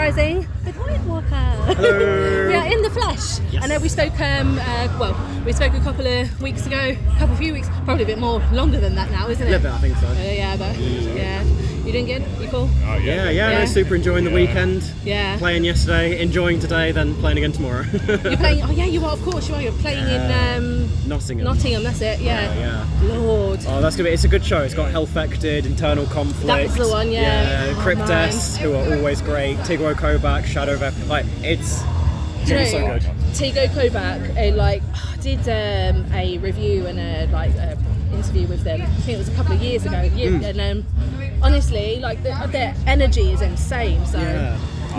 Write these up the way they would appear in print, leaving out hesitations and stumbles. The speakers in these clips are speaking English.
Uprising with Voidwalker. Hello. We are in the flesh. Yes. I know we spoke, we spoke a couple of weeks ago, few weeks, probably a bit more, longer than that now, isn't it? A little bit, I think so. Yeah. You doing good? You cool? Yeah. No, super enjoying the weekend. Yeah. Playing yesterday, enjoying today, then playing again tomorrow. You're playing, you are, of course you are. You're playing in Nottingham, that's it, yeah. Lord. Oh, that's gonna be, it's a good show. It's got Health-Affected, Internal Conflict. That's the one, yeah. Cryptes, who are always great. Tigro Kobach, Shadow of... Like, it's so good. Tigro Kobach, I did a review and a interview with them. I think it was a couple of years ago. And honestly, their energy is insane. So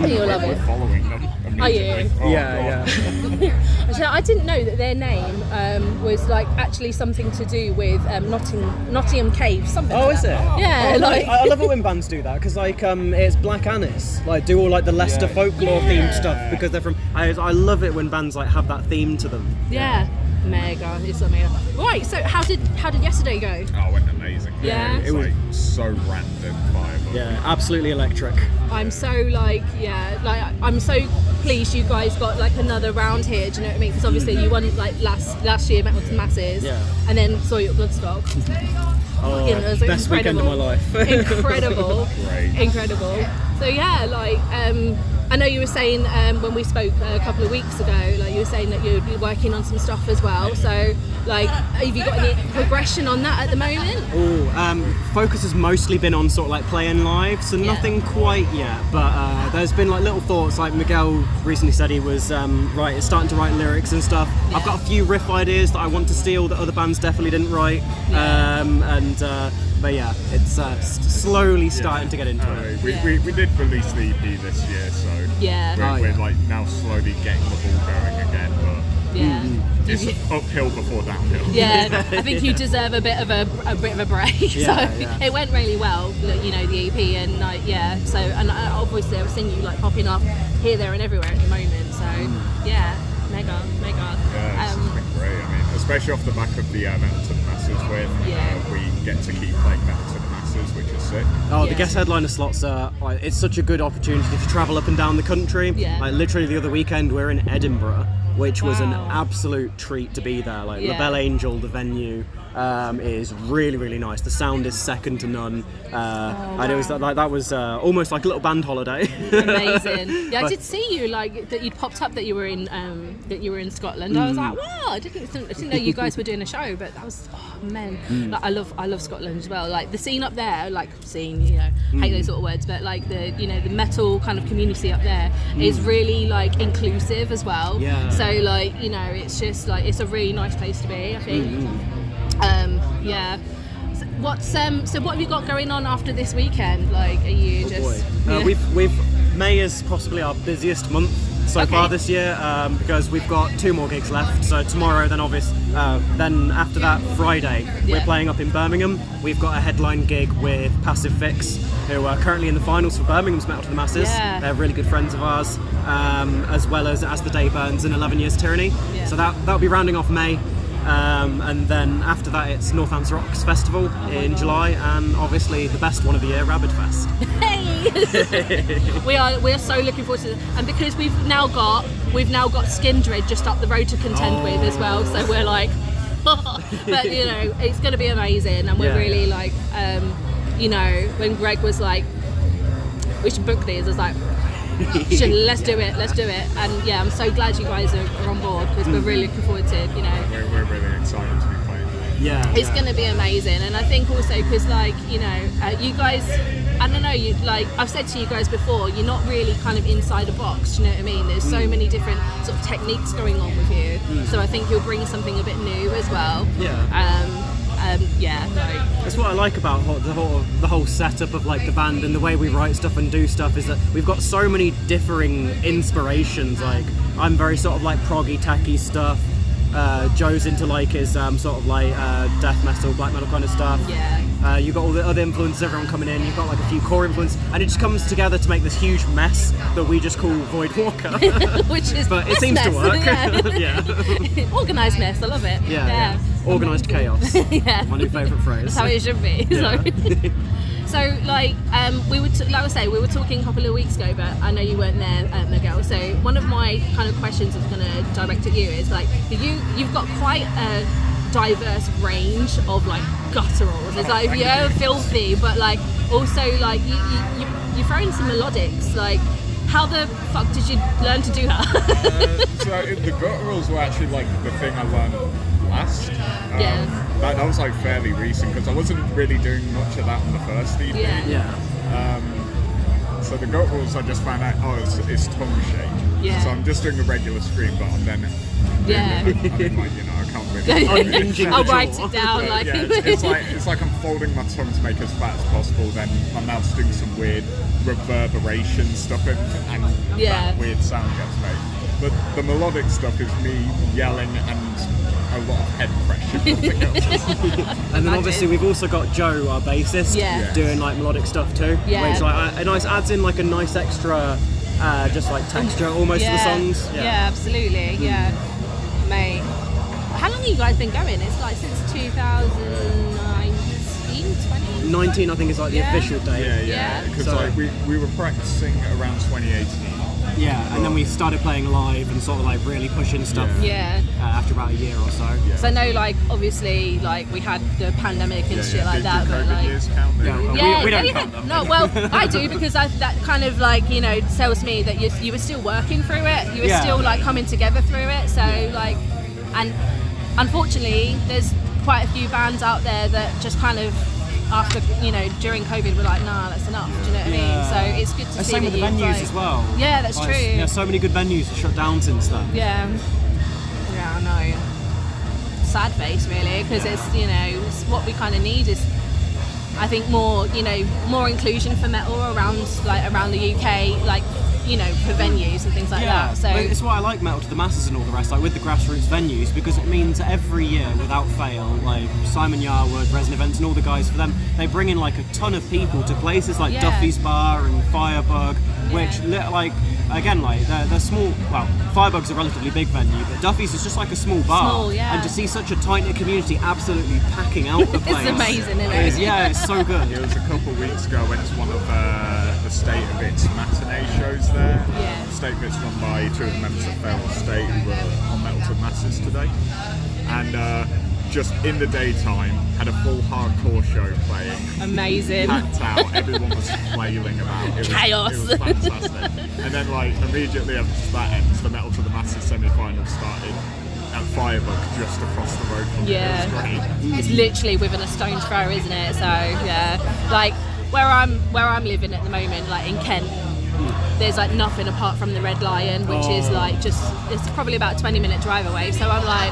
you'll love it. Following them. Are you? Yeah. So I didn't know that their name was actually something to do with Nottingham Cave. Something. Oh, like is that. it? Yeah. I love it when bands do that because it's Black Anis, do all the Leicester folklore themed stuff because they're from. I love it when bands have that theme to them. Yeah. Mega, it's mega. Right, so how did yesterday go? Oh, it went amazing. Yeah. It was so random vibe. Yeah, absolutely electric. I'm so I'm so pleased you guys got another round here. Do you know what I mean? Because obviously you won last year, met with the masses, and then saw you at Bloodstock. Oh, it was best weekend of my life. Incredible. Great. Incredible. So yeah, I know you were saying when we spoke a couple of weeks ago, you were saying that you'd be working on some stuff as well. So, have you got any progression on that at the moment? Focus has mostly been on playing live, so nothing quite yet. But there's been little thoughts. Miguel recently said he was starting to write lyrics and stuff. Yeah. I've got a few riff ideas that I want to steal that other bands definitely didn't write. But yeah, it's slowly starting to get into it. We did release the EP this year, so we're now slowly getting the ball going again, but it's uphill before downhill. Yeah, I think you deserve a bit of a break. It went really well, the EP, and so obviously I've seen you Mm. popping up here, there, and everywhere at the moment. So mega. Yeah, it's been great. I mean, especially off the back of the Metal to the Masses win, we get to keep playing Metal to the Masses, which is sick. Oh, the guest headliner slots are, it's such a good opportunity to travel up and down the country. Yeah. Literally the other weekend we're in Edinburgh, which was an absolute treat to be there. La Belle Angel, the venue, is really, really nice. The sound is second to none. And it was that was almost like a little band holiday. Amazing. Yeah, I did see you that you'd popped up that you were in Scotland. I was like, wow, I didn't know you guys were doing a show, but that was I love Scotland as well. The scene up there, hate those sort of words, but the metal kind of community up there is really inclusive as well. Yeah. So it's just it's a really nice place to be, I think. So what have you got going on after this weekend? Are you May is possibly our busiest month so far this year because we've got 2 more gigs left. So tomorrow, then after that Friday, we're playing up in Birmingham. We've got a headline gig with Passive Fix, who are currently in the finals for Birmingham's Metal to the Masses. Yeah. They're really good friends of ours, as well as the Day Burns and 11 Years Tyranny. Yeah. So that'll be rounding off May. And then after that it's Northants Rocks Festival in July, and obviously the best one of the year, Rabid Fest. Hey! we are so looking forward to it, and because we've now got Skindred just up the road to contend with as well, so we're but it's going to be amazing, and we're really when Greg was we should book these, I was like, let's do it, and I'm so glad you guys are on board because we're really looking forward to we're really excited to be playing. It's going to be amazing, and I think also because you guys, I don't know, I've said to you guys before, you're not really kind of inside a box, do you know what I mean? There's so many different sort of techniques going on with you, so I think you'll bring something a bit new as well. That's what I like about the whole setup of the band and the way we write stuff and do stuff, is that we've got so many differing inspirations. I'm very sort of proggy, techy stuff. Joe's into his death metal, black metal kind of stuff. You've got all the other influences, everyone coming in. You've got a few core influences, and it just comes together to make this huge mess that we just call Voidwalker. But it seems to work. Organised mess, I love it. Organised chaos. My new favourite phrase. That's how it should be. So like we were like I say, we were talking a couple of weeks ago, but I know you weren't there, Miguel. So one of my kind of questions I was going to direct at you is like, you've got quite a diverse range of like gutturals. It's like filthy, but like also like you throw in some melodics. Like, how the fuck did you learn to do that? So the gutturals were actually like the thing I learned last. That was like fairly recent because I wasn't really doing much of that on the first EP. So the gutturals I just found out, it's tongue shape. So I'm just doing a regular scream, but I'm then I can't really. I'll write it down. Like it's like I'm folding my tongue to make it as fat as possible. Then my mouth's doing some weird reverberation stuff, and that weird sound gets made. But the melodic stuff is me yelling and a lot of head pressure. And then obviously we've also got Joe, our bassist, doing like melodic stuff too, which like adds in like a nice extra just like texture almost to the songs. Absolutely. Mate, how long have you guys been going? It's like since 2019, 20? 19 I think is like the official date. Because like we were practicing around 2018. And then we started playing live and sort of like really pushing stuff after about a year or so. So I know like obviously like we had the pandemic and shit like that, but like years count? We don't count them. No, well I do because that kind of like tells me that you were still working through it. You were still like coming together through it. So like, and unfortunately there's quite a few bands out there that just kind of after during COVID we're like, nah, that's enough. Do you know what I mean? So it's good to see same that with the venues as well. Yeah, that's true. Yeah, so many good venues have shut down since then. Yeah, I know. Sad face really, because it's it's what we kind of need is, I think, more more inclusion for metal around the UK, like for venues and things like that. So it's why I like Metal to the Masses and all the rest, like with the grassroots venues, because it means every year without fail, like Simon Yarwood, Resin Events and all the guys, for them, they bring in like a ton of people to places like Duffy's Bar and Firebug, which like again, like they're small. Well, Firebug's a relatively big venue, but Duffy's is just like a small bar. And to see such a tight-knit community absolutely packing out the place, it's amazing, isn't it? It's so good. It was a couple of weeks ago. I went to one of the State of It's matinee shows there. State of It's run by two of the members of Fail State who were on Metal to the Masses today, and just in the daytime had a full hardcore show playing. Amazing. Packed out. Everyone was flailing about. It was chaos. It was fantastic. And then like immediately after that ends, the Metal to the Masses semi-final started at Firebug just across the road from me. It was great. It's literally within a stone's throw, isn't it? So like where I'm living at the moment, like in Kent, there's like nothing apart from the Red Lion, which is like it's probably about a 20-minute drive away. So I'm like,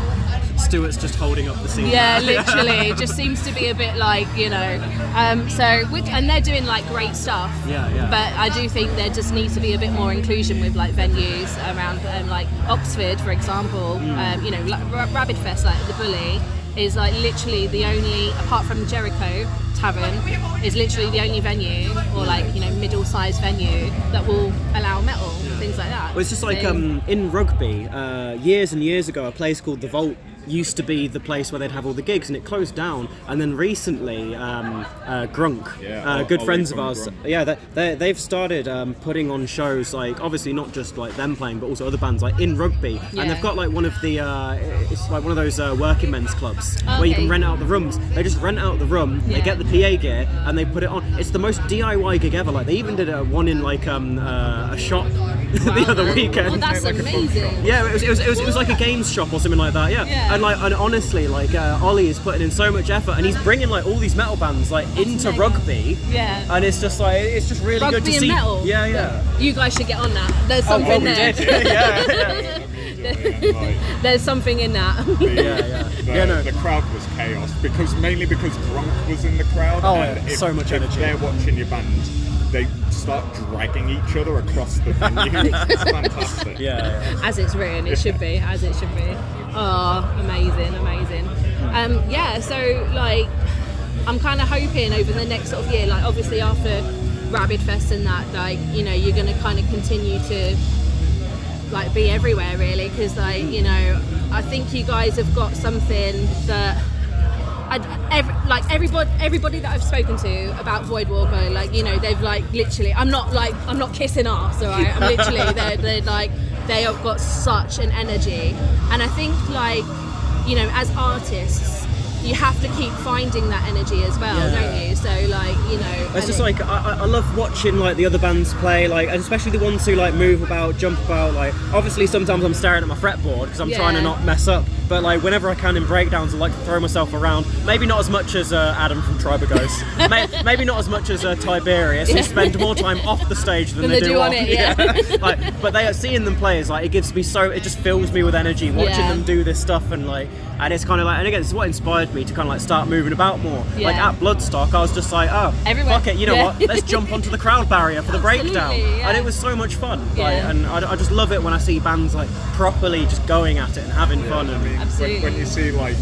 Stuart's just holding up the scene. Yeah, literally. It just seems to be a bit like, and they're doing like great stuff. But I do think there just needs to be a bit more inclusion with like venues around like Oxford, for example. Rabid Fest, like the Bully, is like literally the only, apart from Jericho Tavern, is literally the only venue or like middle-sized venue that will allow metal and things like that. Well, it's just like in Rugby years and years ago, a place called the Vault used to be the place where they'd have all the gigs, and it closed down. And then recently Grunk, good friends of ours, they've started putting on shows, like obviously not just like them playing but also other bands like in Rugby, and they've got like one of the it's like one of those working men's clubs where you can rent out the rooms. They just rent out the room, they get the PA gear and they put it on. It's the most DIY gig ever. Like they even did one in like a shop the other weekend. Well, that's amazing. Yeah, it was like a games shop or something like that. And honestly, like Ollie is putting in so much effort, and he's bringing like all these metal bands like into Rugby. And it's just like really Rugby good to and see. Metal. You guys should get on that. There's something there. We did. There's something in that. The crowd was chaos because Grunk was in the crowd. And so much energy. If they're watching your band, they start dragging each other across the venue. It's fantastic. As it's written, it should be. As it should be. Oh, amazing. So like, I'm kind of hoping over the next sort of year, like obviously after Rabid Fest and that, like you're going to kind of continue to like be everywhere really, because like I think you guys have got something that like everybody that I've spoken to about Voidwalker, like, you know, they've like literally, I'm not kissing ass, alright? I'm literally, they're like, they have got such an energy, and I think, like, you know, as artists, you have to keep finding that energy as well, don't you? So, like, you know, it's just like I love watching like the other bands play, like, and especially the ones who like move about, jump about. Like, obviously sometimes I'm staring at my fretboard because I'm trying to not mess up, but like whenever I can in breakdowns, I like to throw myself around. Maybe not as much as Adam from Tribe of Ghosts, maybe not as much as Tiberius, who spend more time off the stage than they do on it. Like, but they are seeing them play is like, it gives me it just fills me with energy watching them do this stuff, and like, and it's kind of like, and again, it's what inspired me to kind of like start moving about more. Like at Bloodstock, I was just like, oh, fuck it, you know what? Let's jump onto the crowd barrier for the breakdown, and it was so much fun. Like, and I just love it when I see bands like properly just going at it and having fun. I mean, when you see like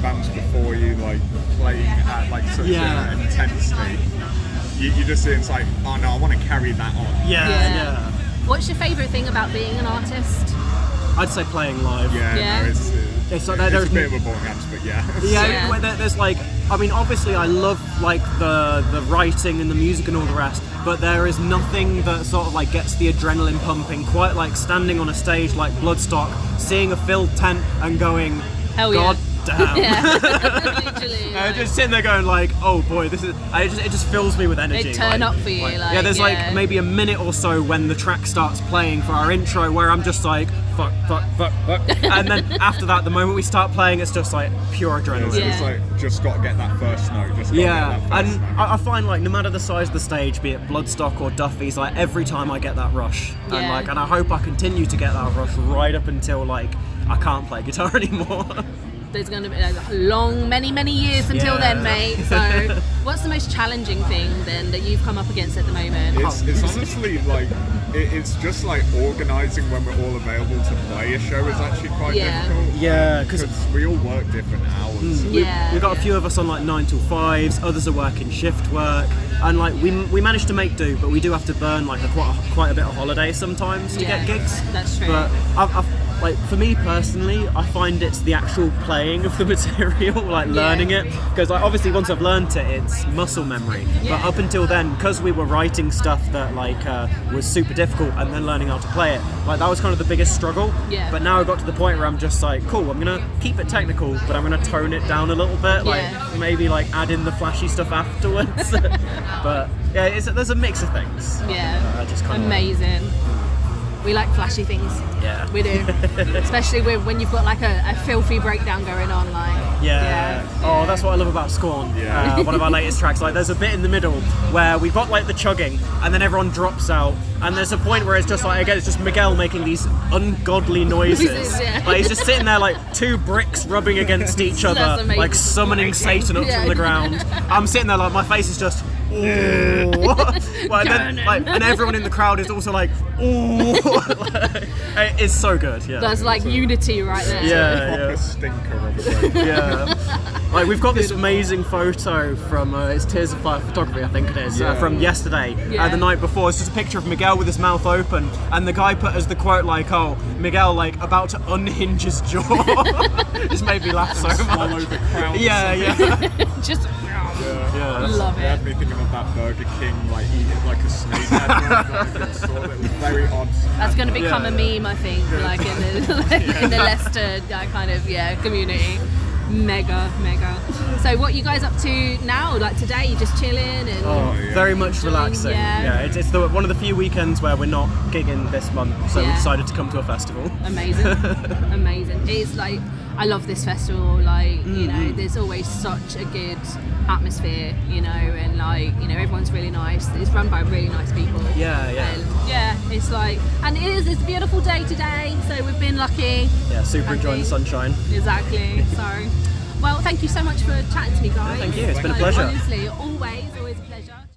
bands before you like playing at like such an intensity, you just see it's like, oh no, I want to carry that on. Yeah. What's your favourite thing about being an artist? I'd say playing live. No, it's like, it's a bit of a boring answer, but there's like, I mean, obviously I love like the writing and the music and all the rest, but there is nothing that sort of like gets the adrenaline pumping quite like standing on a stage like Bloodstock, seeing a filled tent and going, hell God damn. Literally, like, just sitting there going like, oh boy, it just fills me with energy. It turn up for you, like, there's like maybe a minute or so when the track starts playing for our intro where I'm just like, fuck, and then after that, the moment we start playing, it's just like pure adrenaline. It's like, just got to get that first note. I find like no matter the size of the stage, be it Bloodstock or Duffy's, like every time I get that rush, and I hope I continue to get that rush right up until like I can't play guitar anymore. There's going to be many years until then, mate. So, what's the most challenging thing then that you've come up against at the moment? It's honestly like, it's just like organising when we're all available to play a show is actually quite difficult. Yeah, because we all work different hours. We've got a few of us on like 9 till 5s, others are working shift work, and like we manage to make do, but we do have to burn like quite a bit of holiday sometimes to get gigs. That's true. But like for me personally, I find it's the actual playing of the material, like learning it, because like obviously once I've learnt it, it's muscle memory. But up until then, because we were writing stuff that like was super difficult, and then learning how to play it, like that was kind of the biggest struggle. But now I got to the point where I'm just like, cool, I'm gonna keep it technical, but I'm gonna tone it down a little bit, like maybe like add in the flashy stuff afterwards. But there's a mix of things. Just kind amazing. We like flashy things. Yeah. We do. Especially when you've got like a filthy breakdown going on, like. Oh, that's what I love about Scorn. One of our latest tracks. Like, there's a bit in the middle where we've got like the chugging, and then everyone drops out, and there's a point where it's just like, again, it's just Miguel making these ungodly noises. Like he's just sitting there like two bricks rubbing against each other, like summoning Satan up from the ground. I'm sitting there like my face is just. Well, and everyone in the crowd is also like, it's so good. There's like unity right there. Proper stinker of a break. Like we've got this amazing photo from it's Tears of Fire Photography, I think it is, from yesterday, the night before. It's just a picture of Miguel with his mouth open, and the guy put as the quote like, "Oh, Miguel like about to unhinge his jaw." Just made me laugh so much. Swallow the crowd. Just. Love it. It had me thinking of that Burger King, like eating like a snake. It was very odd. That's going to become a meme, I think, like in the Leicester kind of community. Mega. So what are you guys up to now? Like today, you just chilling and very much relaxing. It's one of the few weekends where we're not gigging this month, so we decided to come to a festival. Amazing. It's like, I love this festival, like, you know, there's always such a good atmosphere, you know, and like, you know, everyone's really nice. It's run by really nice people. And it's like, and it's a beautiful day today, so we've been lucky. Super enjoying the sunshine. Exactly. So, well, thank you so much for chatting to me, guys. Thank you, it's been a pleasure. Honestly, always.